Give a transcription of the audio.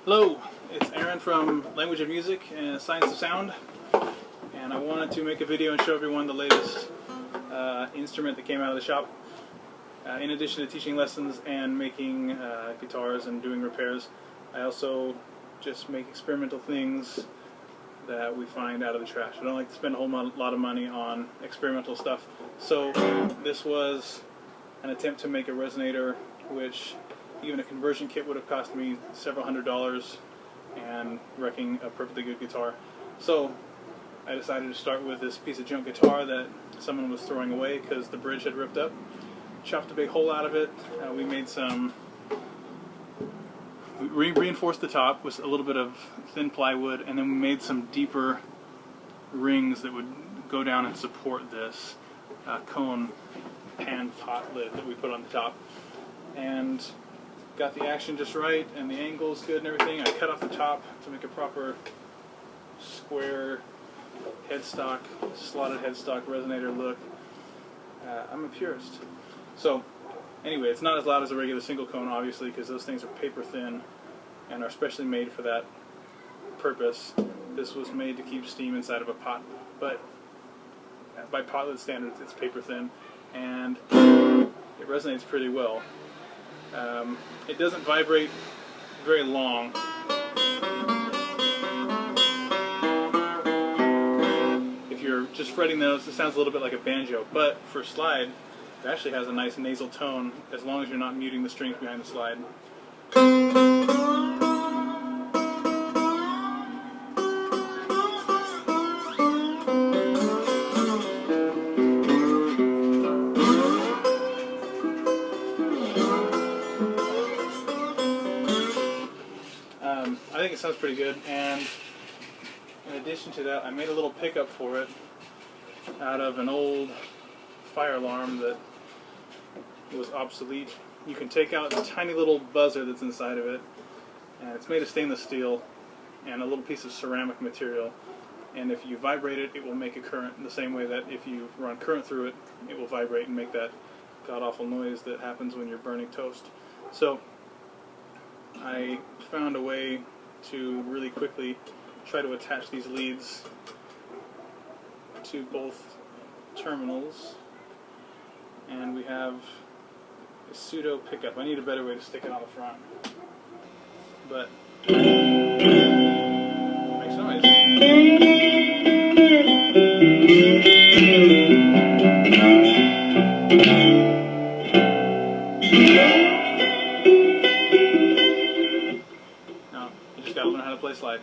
Hello, it's Aaron from Language of Music and Science of Sound, and I wanted to make a video and show everyone the latest instrument that came out of the shop. In addition to teaching lessons and making guitars and doing repairs, I also just make experimental things that we find out of the trash. I don't like to spend a whole lot of money on experimental stuff, so this was an attempt to make a resonator, which even a conversion kit would have cost me several $100s and wrecking a perfectly good guitar. So I decided to start with this piece of junk guitar that someone was throwing away because the bridge had ripped up. Chopped a big hole out of it. We made some, we reinforced the top with a little bit of thin plywood, and then we made some deeper rings that would go down and support this cone pan pot lid that we put on the top. And got the action just right, and the angle's good and everything. I cut off the top to make a proper square headstock, slotted headstock resonator look. I'm a purist. So anyway, it's not as loud as a regular single cone, obviously, because those things are paper thin and are specially made for that purpose. This was made to keep steam inside of a pot, but by pot lid standards it's paper thin, and it resonates pretty well. It doesn't vibrate very long. If you're just fretting those, it sounds a little bit like a banjo, but for slide, it actually has a nice nasal tone as long as you're not muting the strings behind the slide. I think it sounds pretty good, and in addition to that, I made a little pickup for it out of an old fire alarm that was obsolete. You can take out a tiny little buzzer that's inside of it, and it's made of stainless steel and a little piece of ceramic material, and if you vibrate it, it will make a current in the same way that if you run current through it, it will vibrate and make that god-awful noise that happens when you're burning toast. So I found a way to really quickly try to attach these leads to both terminals, and we have a pseudo pickup. I need a better way to stick it on the front, but it makes noise. Now, you just gotta learn how to play slide.